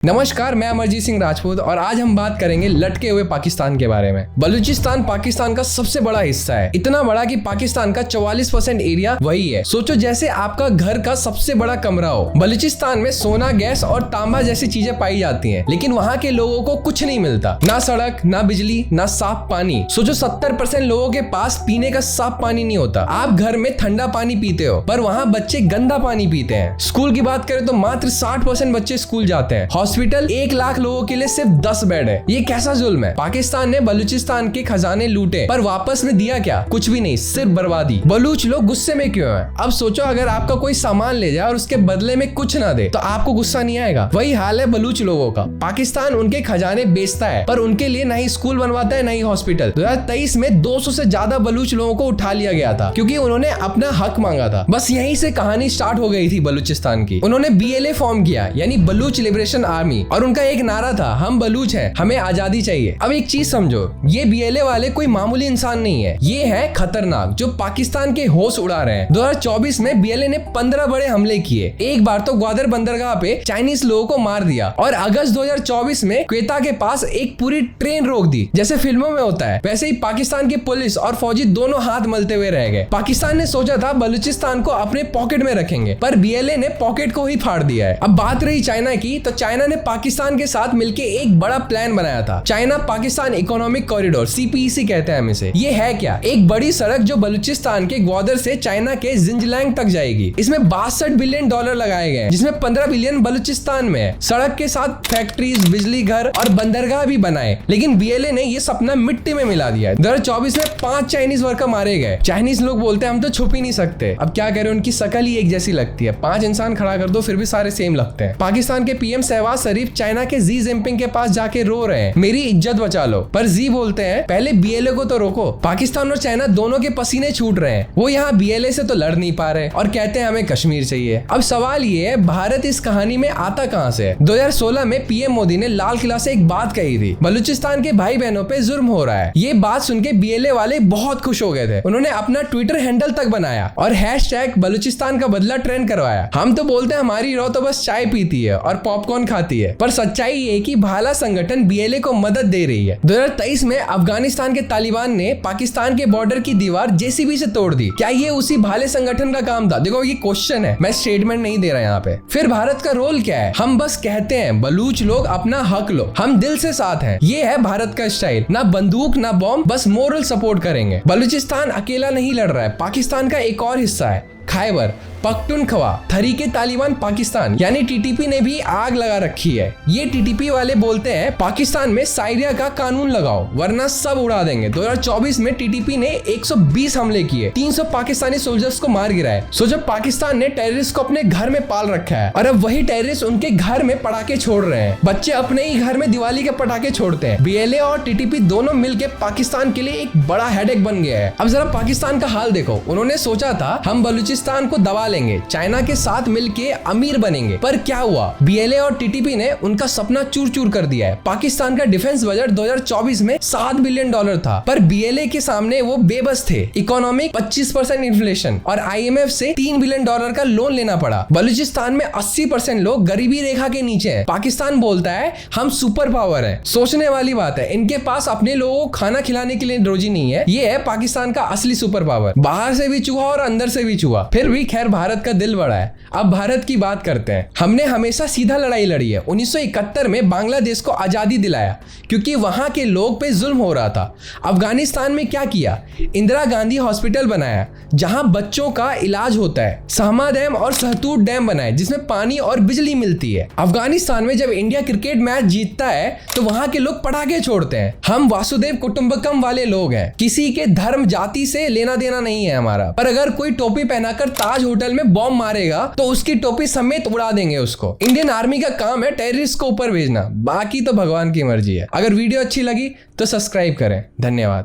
नमस्कार, मैं अमरजीत सिंह राजपूत और आज हम बात करेंगे लटके हुए पाकिस्तान के बारे में। बलूचिस्तान पाकिस्तान का सबसे बड़ा हिस्सा है, इतना बड़ा कि पाकिस्तान का 44% एरिया वही है। सोचो जैसे आपका घर का सबसे बड़ा कमरा हो। बलूचिस्तान में सोना, गैस और तांबा जैसी चीजें पाई जाती हैं, लेकिन वहाँ के लोगों को कुछ नहीं मिलता, ना सड़क, ना बिजली, ना साफ पानी। सोचो 70% लोगों के पास पीने का साफ पानी नहीं होता। आप घर में ठंडा पानी पीते हो, पर वहाँ बच्चे गंदा पानी पीते हैं। स्कूल की बात करें तो मात्र 60% बच्चे स्कूल जाते हैं। हॉस्पिटल 1 लाख लोगों के लिए सिर्फ 10 बेड है। ये कैसा जुल्म है। पाकिस्तान ने बलूचिस्तान के खजाने लूटे, पर वापस में दिया क्या? कुछ भी नहीं, सिर्फ बर्बादी। बलूच लोग गुस्से में क्यों हैं? अब सोचो अगर आपका कोई सामान ले जाए और उसके बदले में कुछ ना दे तो आपको गुस्सा नहीं आएगा? वही हाल है बलूच लोगों का। पाकिस्तान उनके खजाने बेचता है, पर उनके लिए ना ही स्कूल बनवाता है, ना ही हॉस्पिटल। 2023 में 200 से ज्यादा बलूच लोगों को उठा लिया गया था, क्योंकि उन्होंने अपना हक मांगा था। बस यहीं से कहानी स्टार्ट हो गई थी बलूचिस्तान की। उन्होंने BLA फॉर्म किया, यानी बलूच लिबरेशन आर्मी, और उनका एक नारा था, हम बलूच हैं, हमें आजादी चाहिए। अब एक चीज समझो, ये BLA वाले कोई मामूली इंसान नहीं है, ये है खतरनाक, जो पाकिस्तान के होश उड़ा रहे हैं। 2024 में BLA ने 15 बड़े हमले किए। एक बार तो ग्वादर बंदरगाह पे चाइनीज लोगों को मार दिया, और अगस्त 2024 में क्वेता के पास एक पूरी ट्रेन रोक दी। जैसे फिल्मों में होता है, वैसे ही पाकिस्तान की पुलिस और फौजी दोनों हाथ मलते हुए रह गए। पाकिस्तान ने सोचा था बलूचिस्तान को अपने पॉकेट में रखेंगे, पर BLA ने पॉकेट को ही फाड़ दिया है। अब बात रही चाइना की, तो चाइना ने पाकिस्तान के साथ मिलकर एक बड़ा प्लान बनाया था, China Pakistan economic corridor, CPEC कहते हैं हम इसे। ये है क्या? एक बड़ी सड़क जो बलूचिस्तान के ग्वादर से चाइना के जिंजलैंग तक जाएगी। इसमें $62 बिलियन लगाए गए, जिसमें 15 बिलियन बलूचिस्तान में है। सड़क के साथ फैक्ट्रीज, बिजली घर और बंदरगाह भी बनाए, लेकिन BLA ने ये सपना मिट्टी में मिला दिया। 2024 में 5 चाइनीज वर्कर मारे गए। चाइनीज लोग बोलते हैं हम तो छुप ही नहीं सकते। अब क्या करें, उनकी शकल ही एक जैसी लगती है। 5 इंसान खड़ा कर दो फिर भी सारे सेम लगते हैं। पाकिस्तान के PM शहबाज शरीफ चाइना के जी जिनपिंग के पास जाके रो रहे हैं, मेरी इज्जत बचा लो। पर जी बोलते हैं पहले BLA को तो रोको। पाकिस्तान और चाइना दोनों के पसीने छूट रहे हैं। वो यहाँ BLA से तो लड़ नहीं पा रहे और कहते हैं हमें कश्मीर चाहिए। अब सवाल ये है, भारत इस कहानी में आता कहां से है? 2016 में PM मोदी ने लाल किला से एक बात कही थी, बलूचिस्तान के भाई बहनों पे जुल्म हो रहा है। ये बात सुन के BLA वाले बहुत खुश हो गए थे। उन्होंने अपना ट्विटर हैंडल तक बनाया और #बलूचिस्तान का बदला ट्रेंड करवाया। हम तो बोलते हैं हमारी रो तो बस चाय पीती है और पॉपकॉर्न खाती है, पर सच्चाई ये कि भाला संगठन BLA को मदद दे रही है। 2023 में अफगानिस्तान के तालिबान ने पाकिस्तान के बॉर्डर की दीवार JCB से तोड़ दी। क्या ये उसी भाले संगठन का काम था? देखो ये क्वेश्चन है, मैं स्टेटमेंट नहीं दे रहा यहाँ पे। फिर भारत का रोल क्या है? हम बस कहते हैं बलूच लोग अपना हक लो, हम दिल से साथ हैं। ये है भारत का स्टाइल, ना बंदूक ना बॉम्ब, बस मोरल सपोर्ट करेंगे। बलूचिस्तान अकेला नहीं लड़ रहा है, पाकिस्तान का एक और हिस्सा है खैबर पख्तूनख्वा, तहरीके तालिबान पाकिस्तान यानी TTP ने भी आग लगा रखी है। ये TTP वाले बोलते हैं पाकिस्तान में शारिया का कानून लगाओ वरना सब उड़ा देंगे। 2024 में TTP ने 120 हमले किए, 300 पाकिस्तानी सोल्जर्स को मार गिराए। सोचो पाकिस्तान ने टेररिस्ट को अपने घर में पाल रखा है, और अब वही टेररिस्ट उनके घर में पटाखे छोड़ रहे हैं। बच्चे अपने ही घर में दिवाली के पटाखे छोड़ते हैं। BLA और TTP दोनों मिलकर पाकिस्तान के लिए एक बड़ा हेडेक बन गया है। अब जरा पाकिस्तान का हाल देखो। उन्होंने सोचा था हम बलूचिस्तान को दबा लेंगे, चाइना के साथ मिलके अमीर बनेंगे, पर क्या हुआ? BLA और TTP ने उनका सपना चूर चूर कर दिया है। पाकिस्तान का डिफेंस बजट 2024 में $7 बिलियन था, पर BLA के सामने वो बेबस थे। इकोनॉमिक 25% इन्फ्लेशन और IMF से $3 बिलियन का लोन लेना पड़ा। बलूचिस्तान में 80% लोग गरीबी रेखा के नीचे हैं। पाकिस्तान बोलता है हम सुपर पावर है। सोचने वाली बात है, इनके पास अपने लोगों को खाना खिलाने के लिए रोजी नहीं है। ये है पाकिस्तान का असली सुपर पावर, बाहर से भी चूहा और अंदर से भी चूहा। फिर भी खैर भारत का दिल बड़ा है। अब भारत की बात करते हैं। हमने हमेशा सीधा लड़ाई लड़ी है। 1971 में बांग्लादेश को आजादी दिलाया, क्योंकि वहां के लोग पे जुल्म हो रहा था। अफगानिस्तान में क्या किया? इंदिरा गांधी हॉस्पिटल बनाया जहां बच्चों का इलाज होता है। सहमा डैम और सहतूत डैम बनाए जिसमें पानी और बिजली मिलती है। अफगानिस्तान में जब इंडिया क्रिकेट मैच जीतता है तो वहां के लोग पटाखे छोड़ते हैं। हम वासुदेव कुटुंबकम वाले लोग हैं, किसी के धर्म जाति से लेना देना नहीं है हमारा। पर अगर कोई टोपी पहनाकर ताज होटल में बॉम्ब मारेगा तो उसकी टोपी समेत उड़ा देंगे उसको। इंडियन आर्मी का काम है टेररिस्ट को ऊपर भेजना, बाकी तो भगवान की मर्जी है। अगर वीडियो अच्छी लगी तो सब्सक्राइब करें। धन्यवाद।